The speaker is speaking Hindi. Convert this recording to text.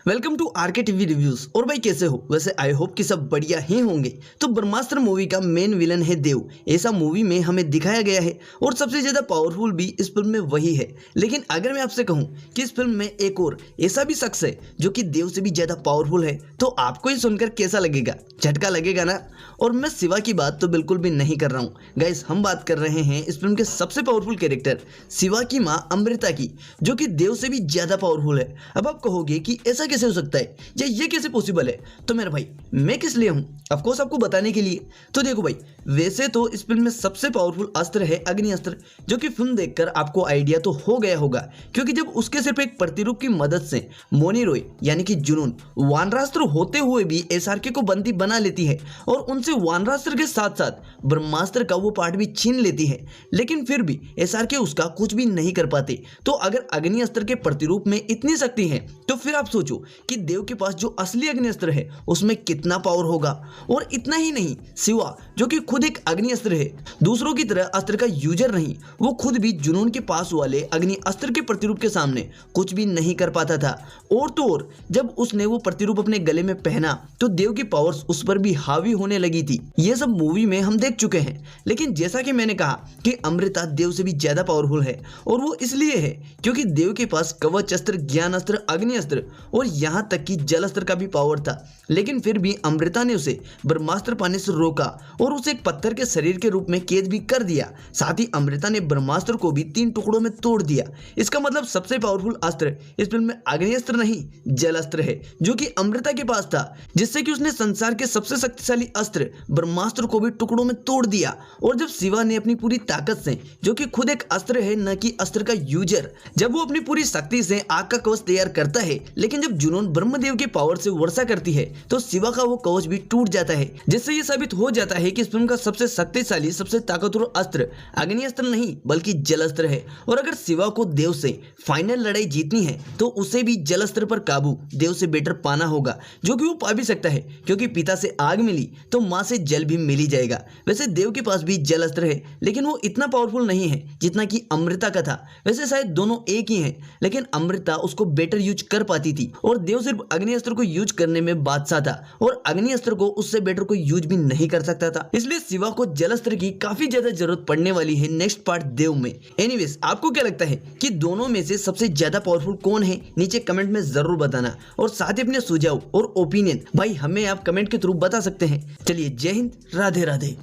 Welcome to RK TV reviews. और भाई कैसे हो? वैसे आई होप कि सब बढ़िया ही होंगे। तो ब्रह्मास्त्र मूवी का मेन विलन है देव, ऐसा मूवी में हमें दिखाया गया है और सबसे ज्यादा पावरफुल भी इस फिल्म में वही है। लेकिन अगर मैं आपसे कहूं कि इस फिल्म में एक और ऐसा भी शख्स है जो कि देव से भी ज्यादा पावरफुल है, तो आपको ये सुनकर कैसा लगेगा? झटका लगेगा ना। और मैं शिवा की बात तो बिल्कुल भी नहीं कर रहा हूँ गाइस, हम बात कर रहे हैं इस फिल्म के सबसे पावरफुल कैरेक्टर शिवा की माँ अमृता की, जो कि देव से भी ज्यादा पावरफुल है। अब आप कहोगे कि ऐसा कैसे हो सकता है या ये कैसे पॉसिबल है? तो मेरे भाई मैं किस लिए हूँ? ऑफकोर्स आपको बताने के लिए। तो देखो भाई, वैसे तो इस फिल्म में सबसे पावरफुल अस्त्र है अग्नि अस्त्र, जो कि फिल्म देखकर आपको आइडिया तो हो गया होगा, क्योंकि जब उसके सिर्फ एक प्रतिरूप की मदद से मोनी रॉय यानी कि जुनून वानरास्त्र होते हुए भी एसआरके को बंदी बना लेती है और उनसे वानरास्त्र के साथ साथ ब्रह्मास्त्र का वो पार्ट भी छीन लेती है, लेकिन फिर भी एसआरके उसका कुछ भी नहीं कर पाते। तो अगर अग्नि अस्त्र के प्रतिरूप में इतनी शक्ति है, तो फिर आप सोचो कि देव के पास जो असली अग्नि अस्त्र है उसमें कितना पावर होगा। और इतना ही नहीं, शिवा जो कि खुद एक अग्नि अस्त्र है, दूसरों की तरह अस्त्र का यूजर नहीं, वो खुद भी जुनून के पास वाले अग्नि अस्त्र के प्रतिरूप के सामने कुछ भी नहीं कर पाता था। और तो और जब उसने वो प्रतिरूप अपने गले में पहना तो देव की पावर्स उस पर भी हावी होने लगी थी। ये सब मूवी में हम देख चुके हैं। लेकिन जैसा कि मैंने कहा कि अमृता देव से भी ज्यादा पावरफुल है, और वो इसलिए है क्योंकि देव के पास कवच अस्त्र, ज्ञान अस्त्र, अग्नि अस्त्र और यहां तक कि जल अस्त्र का भी पावर था। लेकिन फिर भी अमृता ने उसे ब्रह्मास्त्र पाने से रोका और उसे एक पत्थर के शरीर के रूप में कैद भी कर दिया। साथ ही अमृता ने ब्रह्मास्त्र को भी 3 टुकड़ों में तोड़ दिया। इसका मतलब सबसे पावरफुल अस्त्र इस फिल्म में अग्नि अस्त्र नहीं, जल अस्त्र है, जो कि अमृता के पास था, जिससे कि उसने संसार के सबसे शक्तिशाली अस्त्र ब्रह्मास्त्र को भी टुकड़ों में तोड़ दिया। और जब शिवा ने अपनी पूरी ताकत से, जो कि खुद एक अस्त्र है न कि अस्त्र का यूजर, जब वो अपनी पूरी शक्ति से आग का कवच तैयार करता है, लेकिन जब जुनून ब्रह्मदेव की पावर से वर्षा करती है तो शिवा का वो कवच भी टूट जाता है, जिससे ये साबित हो जाता है कि इस फिल्म का सबसे शक्तिशाली, सबसे ताकतवर अस्त्र अग्नि अस्त्र नहीं बल्कि जल अस्त्र है। और अगर शिवा को देव से फाइनल लड़ाई जीतनी है तो उसे भी जल अस्त्र पर काबू देव से बेटर पाना होगा, जो कि वो पा भी सकता है, क्योंकि पिता से आग मिली तो माँ से जल भी मिल ही जाएगा। वैसे देव के पास भी जल अस्त्र है, लेकिन वो इतना पावरफुल नहीं है जितना कि अमृता का था। वैसे शायद दोनों एक ही हैं, लेकिन अमृता उसको बेटर यूज कर पाती थी और देव सिर्फ अग्नि अस्त्र को यूज करने में बादशाह था, और अग्नि अस्त्र को उससे बेटर कोई यूज भी नहीं कर सकता था। इसलिए शिवा को जल अस्त्र की काफी ज्यादा जरूरत पड़ने वाली है नेक्स्ट पार्ट देव में। एनीवेज, आपको क्या लगता है कि दोनों में से सबसे ज्यादा पावरफुल कौन है? नीचे कमेंट में जरूर बताना, और साथ ही अपने सुझाव और ओपिनियन भाई हमें आप कमेंट के थ्रू बता सकते हैं। चलिए, जय हिंद, राधे राधे।